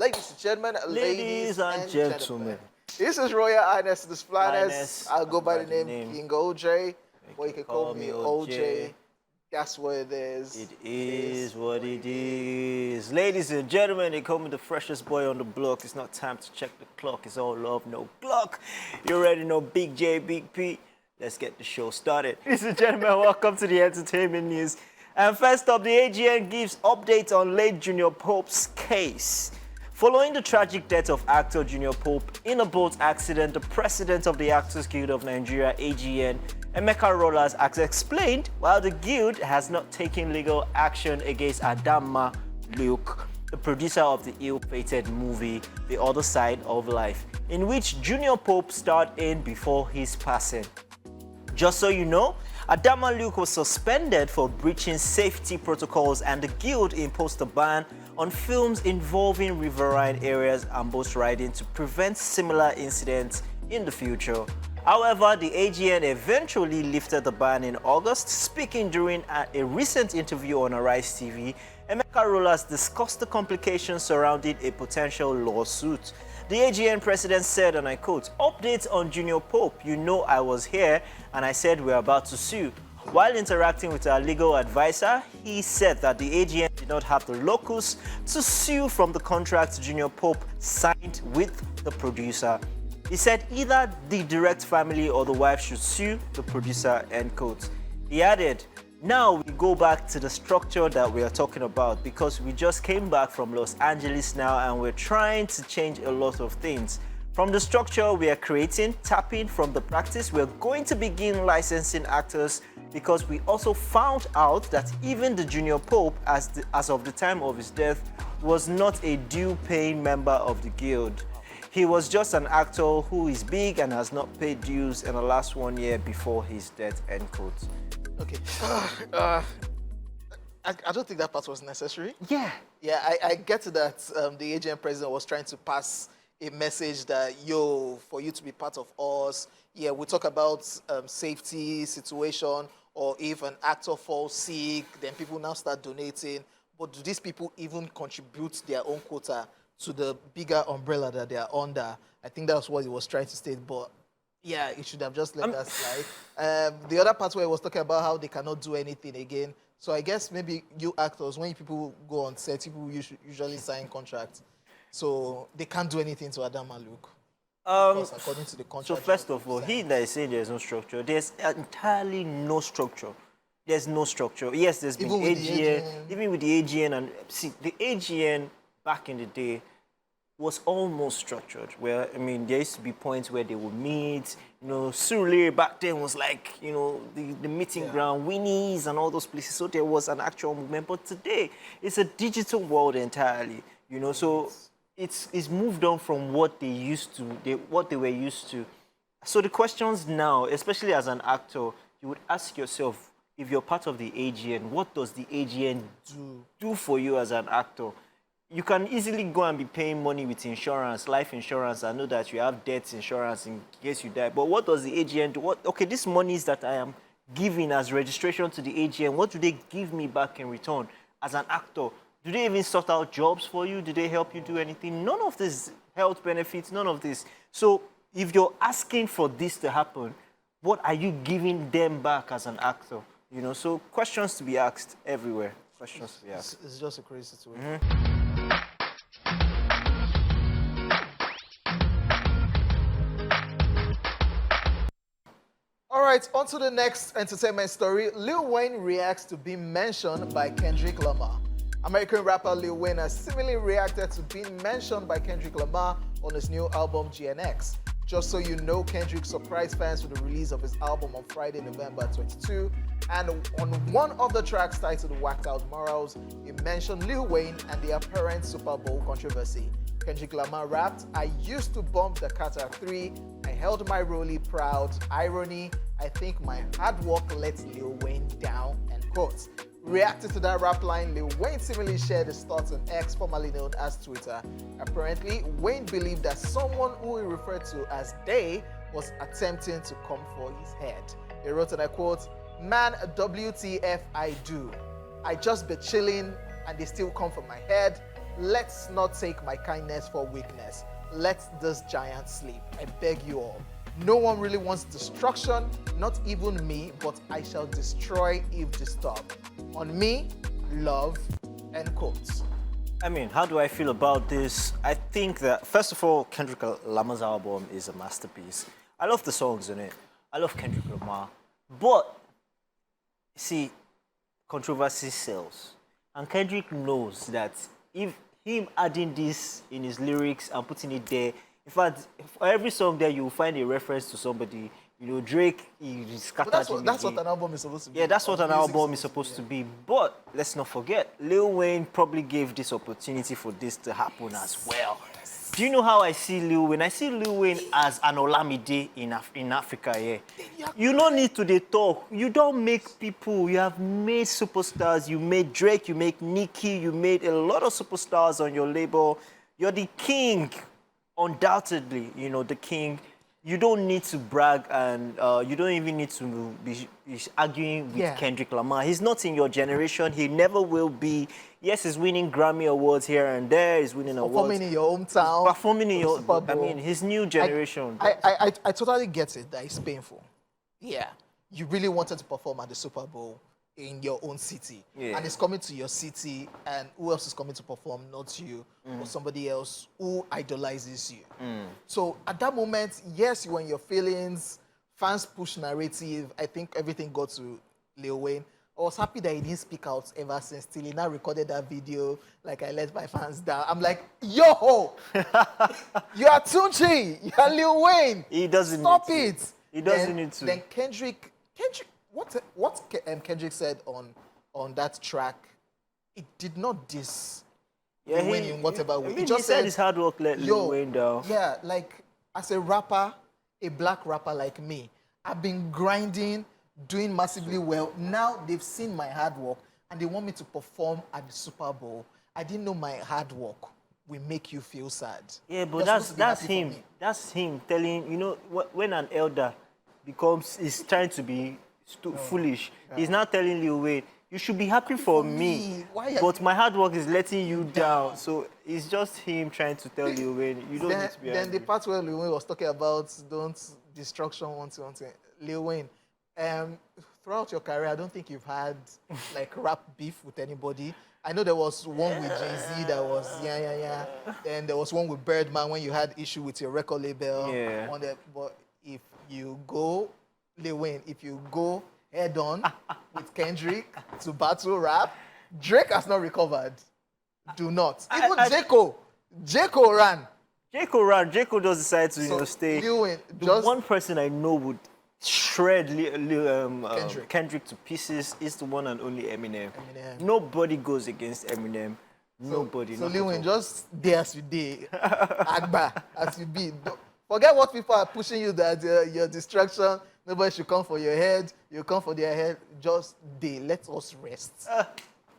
ladies and gentlemen, Ladies and gentlemen. This is Royal Highness the Splanners. Highness, I'll go by the name King OJ, or you can call me OJ. That's what it is. It is what it is. Ladies and gentlemen, they call me the freshest boy on the block. It's not time to check the clock. It's all love, no Glock. You already know Big J, Big P. Let's get the show started. Ladies and gentlemen, welcome to the entertainment news. And first up, the AGN gives updates on late Junior Pope's case. Following the tragic death of actor Junior Pope in a boat accident, the president of the Actors Guild of Nigeria, AGN, Emeka Rollas, has explained while the guild has not taken legal action against Adama Luke, the producer of the ill-fated movie The Other Side of Life, in which Junior Pope starred in before his passing. Just so you know, Adama Luke was suspended for breaching safety protocols, and the guild imposed a ban on films involving riverine areas and boat riding to prevent similar incidents in the future. However, the AGN eventually lifted the ban in August. Speaking during a recent interview on Arise TV, Emeka Rollas discussed the complications surrounding a potential lawsuit. The AGN president said, and I quote, "Updates on Junior Pope. You know I was here and I said we're about to sue." While interacting with our legal advisor, he said that the AGN did not have the locus to sue from the contract Junior Pope signed with the producer. He said either the direct family or the wife should sue the producer, end quote. He added, "Now we go back to the structure that we are talking about, because we just came back from Los Angeles now and we're trying to change a lot of things. From the structure we are creating, tapping from the practice, we're going to begin licensing actors, because we also found out that even the Junior Pope, as of the time of his death, was not a due-paying member of the guild. He was just an actor who is big and has not paid dues in the last 1 year before his death," end quote. Okay. I don't think that part was necessary. Yeah. Yeah, I get that the AGN president was trying to pass a message that, yo, for you to be part of us, yeah, we talk about safety situation, or if an actor falls sick, then people now start donating. But do these people even contribute their own quota to the bigger umbrella that they are under? I think that's what he was trying to state, but yeah, it should have just let that slide. The other part where he was talking about how they cannot do anything again. So I guess maybe you actors, when people go on set, people usually sign contracts. So they can't do anything to Adama Luke. Because according to the contract. So first of all, he that is saying there's no structure, there's entirely no structure. There's no structure. Yes, there's been AGN, even with the AGN, and see, the AGN back in the day was almost structured, where, I mean, there used to be points where they would meet, you know, Surulere back then was like, you know, the meeting ground, Winnie's and all those places, so there was an actual movement. But today, it's a digital world entirely, you know, so it's moved on from what they used to, what they were used to. So the questions now, especially as an actor, you would ask yourself, if you're part of the AGN, what does the AGN do for you as an actor? You can easily go and be paying money with insurance, life insurance. I know that you have death insurance in case you die. But what does the AGN do? Okay, these monies that I am giving as registration to the AGN, what do they give me back in return as an actor? Do they even sort out jobs for you? Do they help you do anything? None of this, health benefits, none of this. So if you're asking for this to happen, what are you giving them back as an actor? You know, so questions to be asked everywhere. Questions to be asked. It's just a crazy situation. All right, on to the next entertainment story. Lil Wayne reacts to being mentioned by Kendrick Lamar. American rapper Lil Wayne has similarly reacted to being mentioned by Kendrick Lamar on his new album, GNX. Just so you know, Kendrick surprised fans with the release of his album on Friday, November 22. And on one of the tracks titled Whacked Out Morals, he mentioned Lil Wayne and the apparent Super Bowl controversy. Kendrick Lamar rapped, "I used to bump the Qatar 3. I held my rollie proud. Irony, I think my hard work let Lil Wayne down," end quote. Reacting to that rap line, Lil Wayne similarly shared his thoughts on X, formerly known as Twitter. Apparently, Wayne believed that someone who he referred to as they was attempting to come for his head. He wrote, and I quote, "Man, WTF I do. I just be chilling and they still come for my head. let's not take my kindness for weakness. Let this giant sleep. I beg you all. No one really wants destruction, not even me, but I shall destroy if disturbed. On me, love, end quotes. I mean, how do I feel about this? I think that, first of all, Kendrick Lamar's album is a masterpiece. I love the songs in it. I love Kendrick Lamar. But, see, controversy sells. And Kendrick knows that if him adding this in his lyrics and putting it there, in fact, for every song there, you will find a reference to somebody. You know, Drake, he scattered him That's what again. an album is supposed to be. Yeah, that's what an album is supposed to be. But let's not forget, Lil Wayne probably gave this opportunity for this to happen as well. Do you know how I see Lil Wayne? I see Lil Wayne as an Olamide in Africa, yeah. You don't need to dey talk. You don't make people. You have made superstars. You made Drake, you make Nicki, you made a lot of superstars on your label. You're the king, undoubtedly, you know, the king. You don't need to brag, and you don't even need to be arguing with Kendrick Lamar. He's not in your generation. He never will be. Yes, he's winning Grammy Awards here and there. He's winning awards. Performing in your hometown. Performing in your, Super Bowl. I mean, his new generation. I totally get it that it's painful. Yeah. You really wanted to perform at the Super Bowl in your own city. Yeah. And it's coming to your city, and who else is coming to perform? Not you, or somebody else who idolizes you. So at that moment, yes, you were in your feelings, fans push narrative. I think everything got to Lil Wayne. I was happy that he didn't speak out ever since till he now recorded that video, like, I let my fans down. I'm like, yo, you are Tunchi, you are Lil Wayne. He doesn't Stop need it. to. He doesn't need to. Then Kendrick, what Kendrick said on that track, it did not diss Lil Wayne in whatever way. I mean, he said his hard work let Lil Wayne down. Yeah, like, as a rapper, a black rapper like me, I've been grinding, doing massively well. Now they've seen my hard work and they want me to perform at the Super Bowl. I didn't know my hard work will make you feel sad. Yeah, but that's him. That's him telling, you know, when an elder is trying to be foolish, he's now telling Lil Wayne, you should be happy for me, but my hard work is letting you down. So it's just him trying to tell Lil Wayne, you don't need to be Then the part where Lil Wayne was talking about destruction, one thing. Lil Wayne, throughout your career, I don't think you've had like rap beef with anybody. I know there was one with Jay-Z that was Then there was one with Birdman when you had issue with your record label. Yeah. But if you go, Lil Wayne, if you go head on with Kendrick to battle rap, Drake has not recovered. Do not. Even J-Cole ran. J-Cole just decided to stay. Lil Wayne, the one person I know would shred Kendrick to pieces is the one and only Eminem. Nobody goes against Eminem. Nobody. So Lil Wayne, just there as you did, Agba, as you be. Forget what people are pushing you that your distraction. Nobody should come for your head. You come for their head. Just let us rest.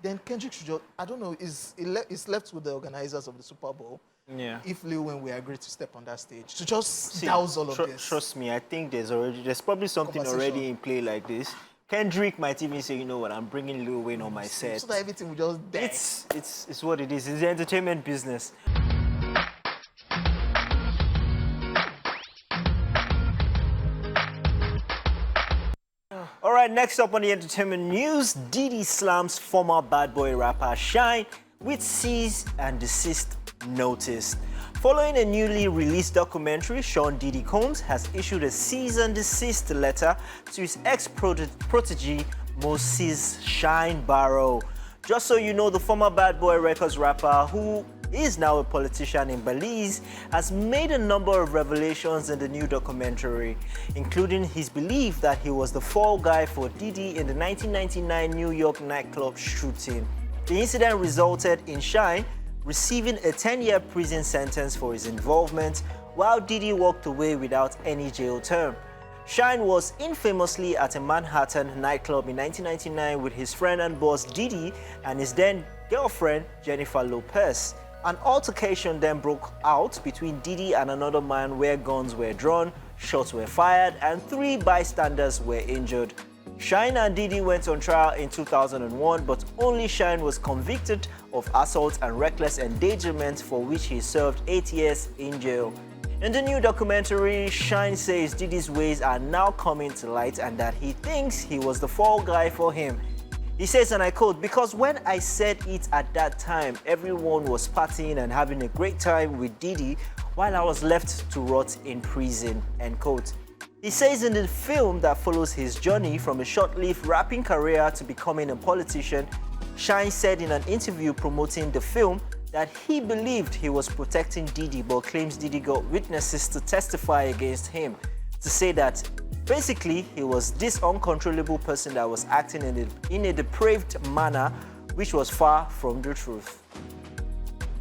Then Kendrick should just, I don't know, it's left with the organizers of the Super Bowl. Yeah. If Lil Wayne will agree to step on that stage to just douse all of this. Trust me, I think there's probably something already in play like this. Kendrick might even say, you know what, I'm bringing Lil Wayne on my set. So that everything will just die. It's what it is. It's the entertainment business. All right, next up on the entertainment news, Diddy slams former bad boy rapper Shine with cease and desist notice. Following a newly released documentary, Sean Diddy Combs has issued a cease and desist letter to his ex-protege, Moses Shine Barrow. Just so you know, the former Bad Boy Records rapper, who is now a politician in Belize, has made a number of revelations in the new documentary, including his belief that he was the fall guy for Diddy in the 1999 New York nightclub shooting. The incident resulted in Shine receiving a 10-year prison sentence for his involvement, while Diddy walked away without any jail term. Shine was infamously at a Manhattan nightclub in 1999 with his friend and boss Diddy and his then girlfriend Jennifer Lopez. An altercation then broke out between Diddy and another man where guns were drawn, shots were fired, and 3 bystanders were injured. Shine and Diddy went on trial in 2001, but only Shine was convicted of assault and reckless endangerment, for which he served 8 years in jail. In the new documentary, Shine says Diddy's ways are now coming to light and that he thinks he was the fall guy for him. He says, and I quote, "Because when I said it at that time, everyone was partying and having a great time with Diddy while I was left to rot in prison," end quote. He says in the film that follows his journey from a short-lived rapping career to becoming a politician, Shine said in an interview promoting the film that he believed he was protecting Diddy, but claims Diddy got witnesses to testify against him to say that basically he was this uncontrollable person that was acting in a depraved manner, which was far from the truth.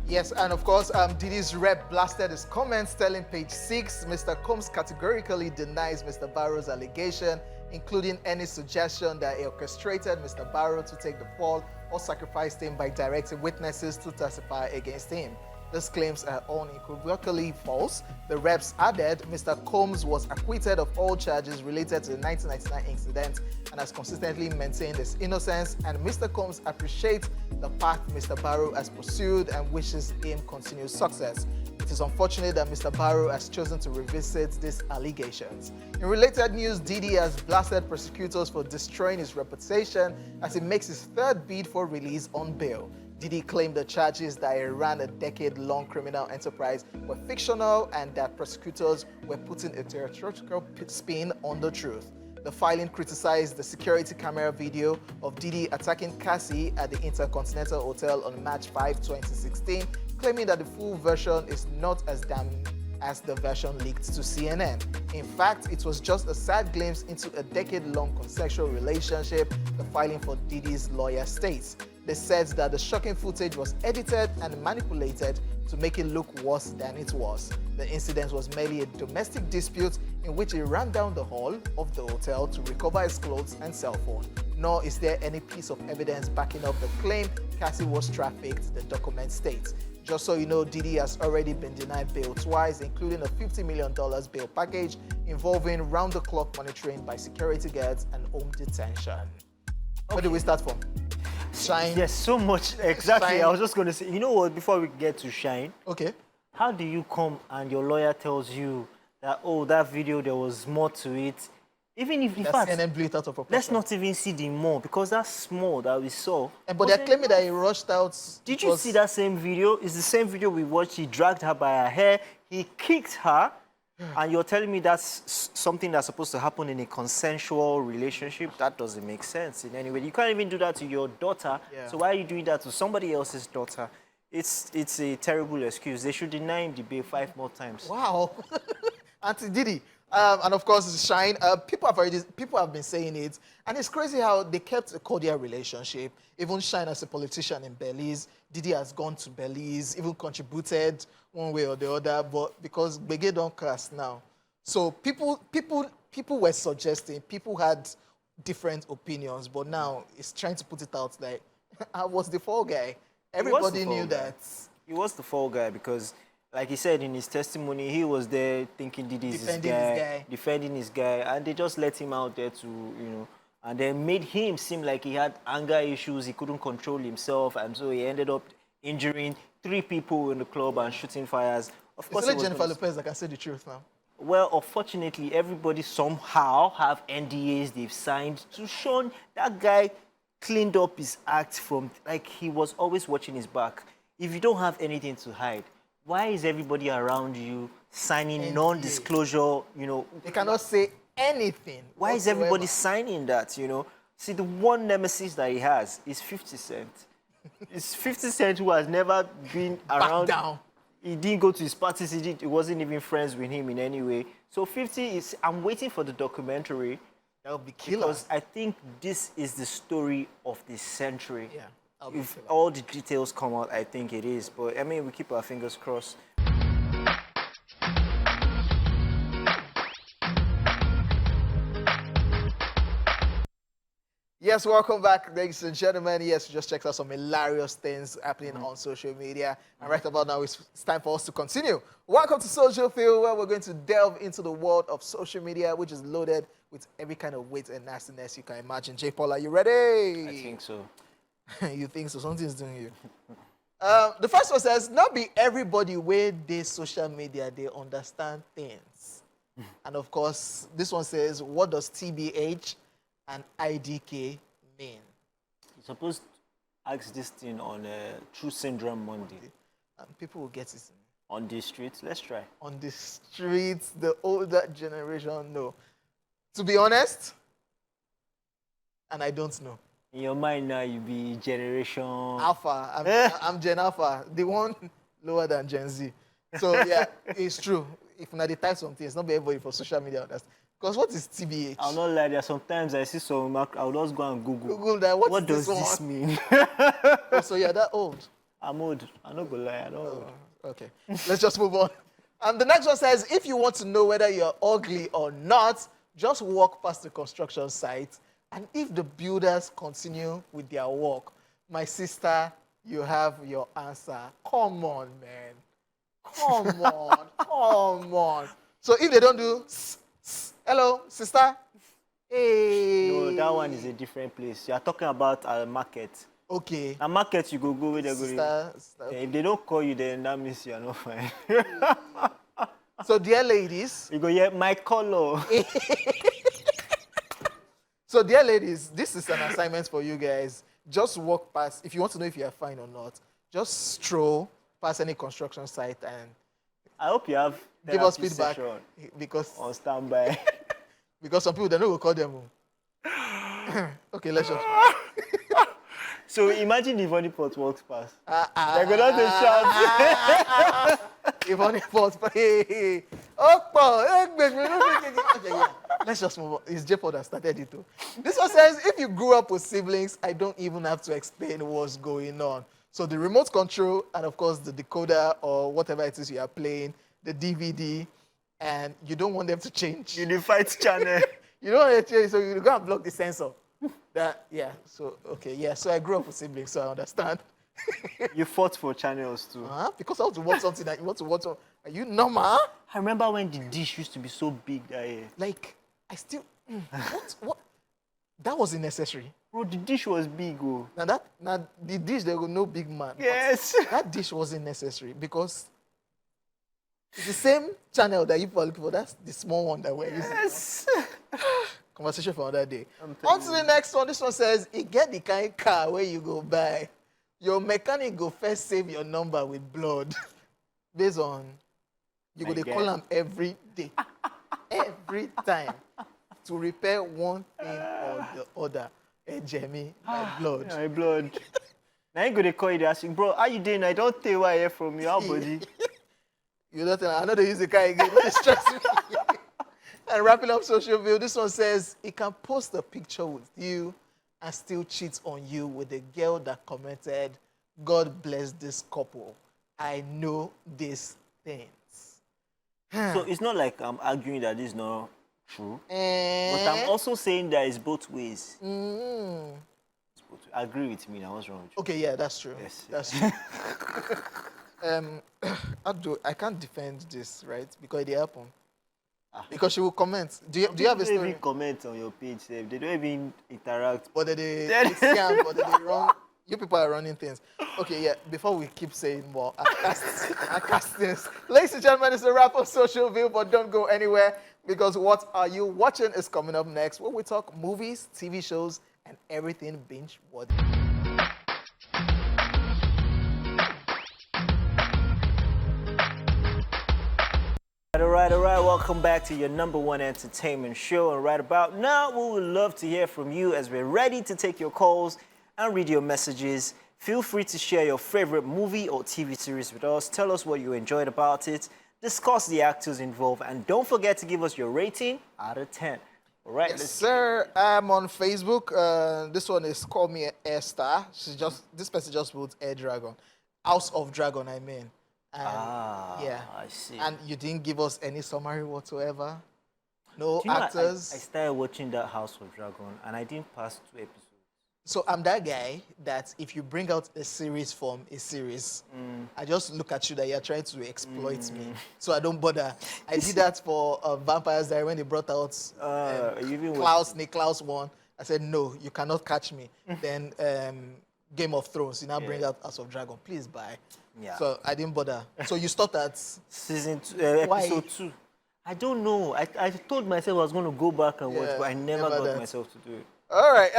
Yes, and of course, Diddy's rep blasted his comments, telling Page 6, Mr. Combs categorically denies Mr. Barrow's allegation, including any suggestion that he orchestrated Mr. Barrow to take the fall or sacrificed him by directing witnesses to testify against him. These claims are unequivocally false. The reps added Mr. Combs was acquitted of all charges related to the 1999 incident and has consistently maintained his innocence, and Mr. Combs appreciates the path Mr. Barrow has pursued and wishes him continued success. It is unfortunate that Mr. Barrow has chosen to revisit these allegations. In related news, Diddy has blasted prosecutors for destroying his reputation as he makes his third bid for release on bail. Diddy claimed the charges that he ran a decade-long criminal enterprise were fictional and that prosecutors were putting a theatrical spin on the truth. The filing criticized the security camera video of Diddy attacking Cassie at the Intercontinental Hotel on March 5, 2016, claiming that the full version is not as damning as the version leaked to CNN. In fact, it was just a sad glimpse into a decade-long consensual relationship, the filing for Diddy's lawyer states. They said that the shocking footage was edited and manipulated to make it look worse than it was. The incident was merely a domestic dispute in which he ran down the hall of the hotel to recover his clothes and cell phone. Nor is there any piece of evidence backing up the claim Cassie was trafficked, the document states. Just so you know, Diddy has already been denied bail twice, including a $50 million bail package involving round-the-clock monitoring by security guards and home detention. Okay. Where do we start from? Shine. Yes, so much. Exactly. Shine. I was just going to say, you know what, before we get to Shine, Okay. how do you come and your lawyer tells you that, oh, that video, there was more to it? Even if, in fact, CNN blew it out of proportion. let's not even see the more, because that's small that we saw. But they're claiming that he rushed out. Did you see that same video? It's the same video we watched. He dragged her by her hair. He kicked her. And you're telling me that's something that's supposed to happen in a consensual relationship? That doesn't make sense in any way. You can't even do that to your daughter. Yeah. So why are you doing that to somebody else's daughter? It's a terrible excuse. They should deny him the bail 5 more times. Wow. Auntie Diddy. And of course, Shine. People have been saying it. And it's crazy how they kept a cordial relationship. Even Shine as a politician in Belize. Diddy has gone to Belize, even contributed one way or the other, but because Bege don't cast now. So people were suggesting, people had different opinions, but now it's trying to put it out like, I was the fall guy. Everybody knew that. He was the fall guy because, like he said in his testimony, he was there thinking Diddy's his guy, defending his guy, and they just let him out there to, you know, and then made him seem like he had anger issues, he couldn't control himself, and so he ended up injuring 3 people in the club and shooting fires. Of course, it's like Jennifer Lopez that can say the truth now. Well, unfortunately, everybody somehow have NDAs they've signed to show that guy cleaned up his act from, like, he was always watching his back. If you don't have anything to hide, why is everybody around you signing NDA. non-disclosure, you know? They cannot say anything. Why is everybody signing that, you know? See, the one nemesis that he has is 50 Cent. It's 50 Cent who has never been around. Back down. He didn't go to his parties. He wasn't even friends with him in any way. So 50 is, I'm waiting for the documentary. That would be killer. Because I think this is the story of the century. Yeah. If all the details come out, I think it is. But I mean, we keep our fingers crossed. Yes, Yes, welcome back, ladies and gentlemen. Yes, we just checked out some hilarious things happening on social media. And right about now, it's time for us to continue. Welcome to Social Field, where we're going to delve into the world of social media, which is loaded with every kind of weight and nastiness you can imagine. J. Paul, are you ready? I think so. You think so? Something's doing you. The first one says, not be everybody where they social media, they understand things. And of course, this one says, what does TBH and IDK mean? You're supposed to ask this thing on True Syndrome Monday. And people will get it. On the streets, let's try. On the streets, the older generation know. To be honest, and I don't know. In your mind now, you be generation Alpha. I'm Gen Alpha, the one lower than Gen Z. So yeah, it's true. If not, they type some things, not be everybody for social media understand. Because what is TBH? I'll not lie there. Sometimes I see some I'll just go and Google. Google that. What does this mean? Oh, so you're that old? I'm old. I'm not gonna lie. I don't know. Okay, let's just move on. And the next one says, if you want to know whether you're ugly or not, just walk past the construction site. And if the builders continue with their work, my sister, you have your answer. Come on, man. Come on. Come on. So if they don't do, hello, sister. Hey. No, that one is a different place. You are talking about a market. Okay. A market, you go where they're going. Sister, If they don't call you, then that means you are not fine. So, dear ladies. You go, yeah, my color. So, dear ladies, this is an assignment for you guys. Just walk past, if you want to know if you are fine or not, just stroll past any construction site and I hope you have give us feedback because on standby. Because some people, they know we'll call them. Okay, let's just. So imagine if Honey Pot walks past. They're going to shout. If Honey Pot, hey. Okay, yeah. Let's just move on. It's J-Pod that started it too. This one says, if you grew up with siblings, I don't even have to explain what's going on. So the remote control and of course the decoder or whatever it is you are playing, the DVD, and you don't want them to change. Unified channel. You don't want to change, so you go and block the sensor. Yeah. So okay, yeah. So I grew up with siblings, so I understand. You fought for channels too. Because I want to watch something that you want to watch. Are you normal? I remember when the dish used to be so big that year. Like I still what? That was unnecessary. Bro, the dish was big, oh. Now the dish there was no big man. Yes. That dish wasn't necessary because it's the same channel that you people are looking for. That's the small one that we're using. Yes. Conversation for another day. On to the next one. This one says, "You get the kind of car where you go buy. Your mechanic go first save your number with blood." Based on you go they call them every day, every time to repair one thing or the other. Hey, Jamie, my blood. My blood. Now you go to call you, they asking, bro, how you doing? I don't tell why I hear from you. How buddy? You don't tell. I know they use the car again. Don't stress me. And wrapping up social view, this one says, he can post a picture with you and still cheat on you with the girl that commented, God bless this couple. I know these things. So it's not like I'm arguing that this is not true. But I'm also saying that it's both ways. It's both ways. Agree with me now. What's wrong with you? Okay, yeah, that's true. Yes. That's true. I can't defend this, right? Because it happen. Because she will comment. Do you have a story? They don't even comment on your page. They don't even interact. But they scam, but they run. You people are running things. Okay, yeah, before we keep saying more, I cast this. Ladies and gentlemen, it's a wrap of Social View, but don't go anywhere because What Are You Watching is coming up next, where we talk movies, TV shows, and everything binge-worthy. All right. Welcome back to your #1 entertainment show. And right about now, we would love to hear from you as we're ready to take your calls and read your messages. Feel free to share your favorite movie or TV series with us. Tell us what you enjoyed about it. Discuss the actors involved. And don't forget to give us your rating out of 10. All right, yes, sir. I'm on Facebook. This one is Call Me Air Star. This person just wrote Air Dragon. House of Dragon, I mean. And, yeah. I see. And you didn't give us any summary whatsoever? No Do you know, actors? I started watching that House of Dragon and I didn't pass 2 episodes. So I'm that guy that if you bring out a series from a series, I just look at you that you're trying to exploit me. So I don't bother. I did that for Vampire's Diary when they brought out Nick Klaus one. I said, no, you cannot catch me. Then Game of Thrones, you now bring out House of Dragon. Please buy. Yeah. So I didn't bother. So you stopped at Season 2, episode 2. I don't know. I told myself I was going to go back and watch, but I never got myself to do it. All right.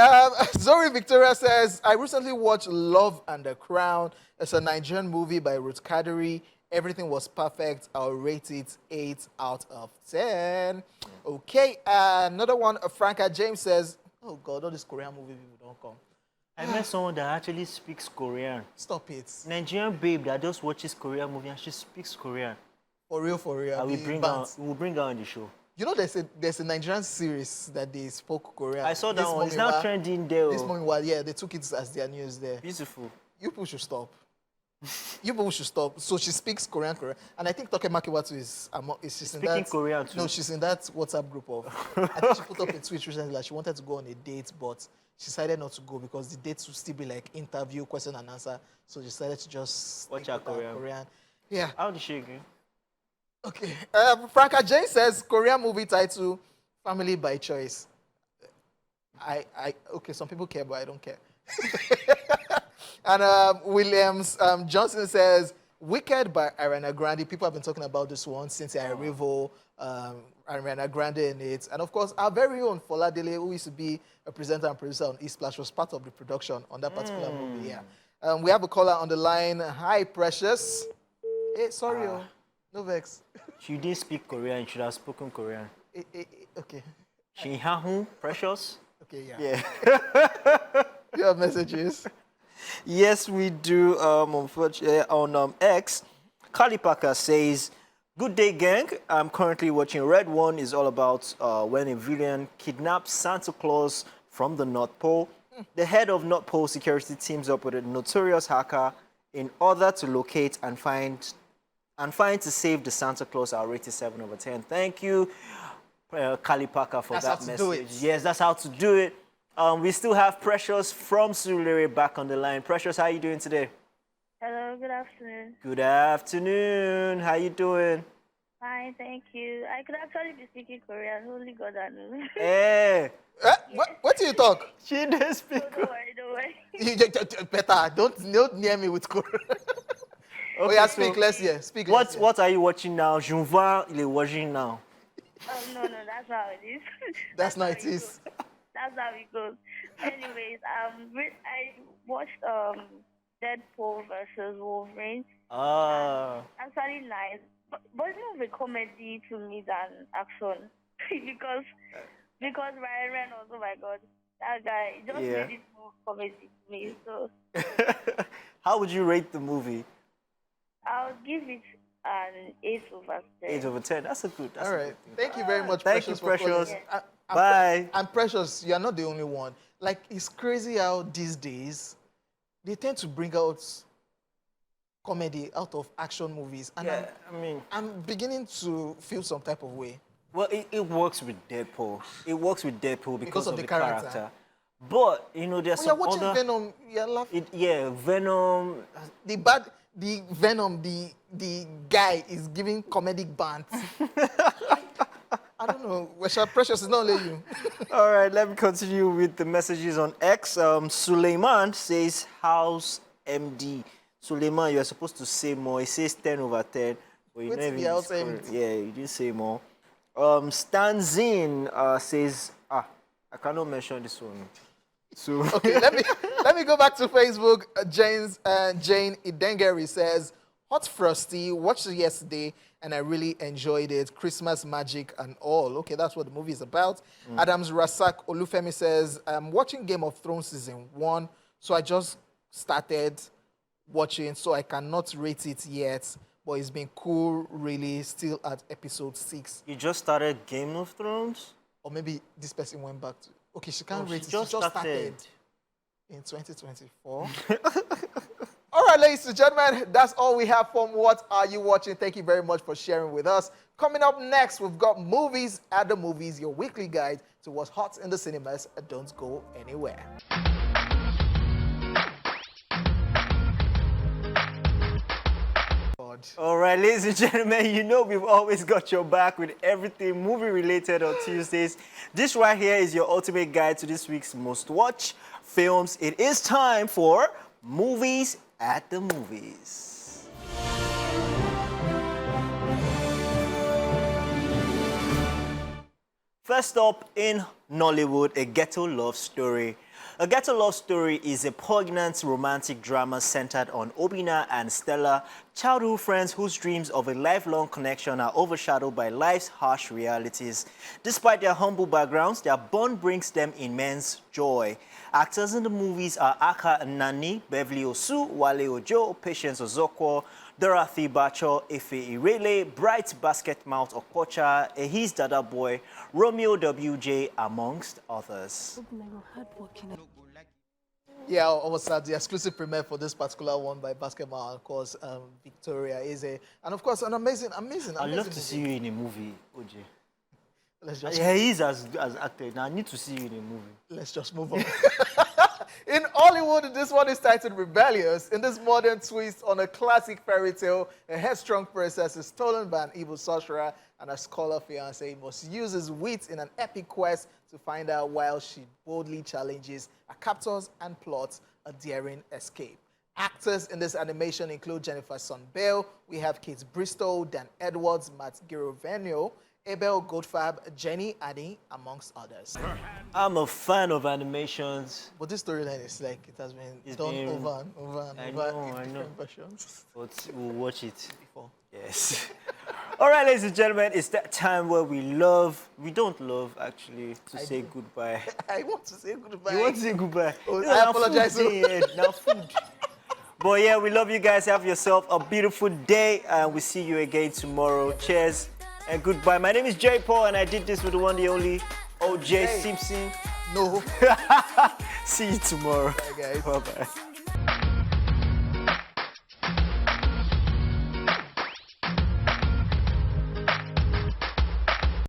Zori Victoria says, I recently watched Love and the Crown. It's a Nigerian movie by Ruth Kadiri. Everything was perfect. I'll rate it 8 out of 10. Okay. Another one, Franca James says, oh, God, all these Korean movie people don't come. I met someone that actually speaks Korean. Stop it. Nigerian babe that just watches Korean movie and she speaks Korean. For real, for real. We'll bring her on the show. You know, there's a Nigerian series that they spoke Korean. I saw that one. It's now trending there. This morning, well, yeah, they took it as their news there. Beautiful. You people should stop. You people should stop. So she speaks Korean. And I think Toke Makiwatu is she's speaking in that, Korean too. No, she's in that WhatsApp group of. I think she put up a tweet recently that she wanted to go on a date, but she decided not to go because the dates would still be like interview, question and answer. So she decided to just watch her Korean. Yeah. How did she agree? Okay. Franca Jane says Korean movie title, Family by Choice. Okay, some people care, but I don't care. And Williams Johnson says Wicked by Ariana Grande. People have been talking about this one since Arrival, Ariana Grande in it. And of course, our very own Foladele, who used to be a presenter and producer on Esplash, was part of the production on that particular movie. Yeah. We have a caller on the line. Hi, Precious. Hey, sorry, no vex. She didn't speak Korean. She should have spoken Korean. Okay. Shinhahu, Precious. Okay, yeah. Yeah. You have messages? Yes, we do. Unfortunately, on X, Kali Parker says, "Good day, gang. I'm currently watching Red One. Is all about when a villain kidnaps Santa Claus from the North Pole. The head of North Pole security teams up with a notorious hacker in order to locate and find to save the Santa Claus. I'll rate it 7 over 10. Thank you, Kali Parker, for that message. Yes, that's how to do it. We still have Precious from Sulere back on the line. Precious, how are you doing today? Hello, good afternoon. Good afternoon. How you doing? Fine, thank you. I could actually be speaking Korean. Only God knows. Hey. What do you talk? She does speak Don't worry. You better don't near me with Korean. Okay, yeah, speak. Let's hear. Speak. What are you watching now? Junva, il est watching now. No, that's how it is. That's how it is. That's how it goes. Anyways, I watched Deadpool versus Wolverine. Actually nice, but it's more of a comedy to me than action because Ryan Reynolds, oh my God, that guy just made it more comedy to me. So how would you rate the movie? I'll give it an 8 over 10. 8 over 10. That's a good. All right. Thank you very much, Thank Precious. you, Precious. Bye. And Precious, you are not the only one. Like, it's crazy how these days they tend to bring out comedy out of action movies. And I'm beginning to feel some type of way. Well, it works with Deadpool. It works with Deadpool because of the character. But, there's some watching other... Venom, you're laughing. Venom... The Venom, the guy is giving comedic bants. I don't know. Precious is not only you. All right, let me continue with the messages on X. Suleiman says, House MD. Suleiman, you're supposed to say more. He says 10 over 10. But you you didn't say more. Stanzin says, I cannot mention this one. So okay, let me go back to Facebook. Jane Idengeri says, Hot Frosty, watched it yesterday and I really enjoyed it. Christmas magic and all. Okay, that's what the movie is about. Adams Rasak Olufemi says, I'm watching Game of Thrones season 1, so I just started watching, so I cannot rate it yet, but it's been cool, really, still at episode 6. You just started Game of Thrones? Or maybe this person went back to... Okay, she can't rate it. She just started in 2024. All right, ladies and gentlemen, that's all we have from What Are You Watching? Thank you very much for sharing with us. Coming up next, we've got Movies at the Movies, your weekly guide to what's hot in the cinemas. Don't go anywhere. God. All right, ladies and gentlemen, you know we've always got your back with everything movie-related on Tuesdays. This right here is your ultimate guide to this week's most-watched films. It is time for Movies at the Movies. First up in Nollywood, a ghetto love story. A Ghetto Love Story is a poignant romantic drama centered on Obina and Stella, childhood friends whose dreams of a lifelong connection are overshadowed by life's harsh realities. Despite their humble backgrounds, their bond brings them immense joy. Actors in the movies are Aka Nani, Beverly Osu, Wale Ojo, Patience Ozokwo, Dorothy Bacho, Efe Irele, Bright Basketmouth Okocha, Ehi's Dada Boy, Romeo WJ, amongst others. Yeah, I was at the exclusive premiere for this particular one by Basketball, of course, Victoria Eze. And of course, an amazing I'd love movie. to see you in a movie, OJ. Let's just Yeah, he is as actor. Now I need to see you in a movie. Let's just move on. In Hollywood, this one is titled Rebellious. In this modern twist on a classic fairy tale, a headstrong princess is stolen by an evil sorcerer, and her scholar fiancé must use his wits in an epic quest to find her while she boldly challenges her captors and plots a daring escape. Actors in this animation include Jennifer Sun Bale, we have Kate Bristow, Dan Edwards, Matt Girovenio, Abel Goldfarb, Jenny Addy, amongst others. I'm a fan of animations. But this storyline is like, it has been done over and over and over in different versions. But we'll watch it Before. Yes. All right, ladies and gentlemen, it's that time where we don't love actually to say goodbye. I want to say goodbye. You want to say goodbye? Oh, You know, I now apologize. food day, now food. But yeah, we love you guys. Have yourself a beautiful day, and we'll see you again tomorrow. Cheers and goodbye. My name is J. Paul, and I did this with the one, the only OJ Simpson. No. See you tomorrow. Bye, guys. Bye-bye.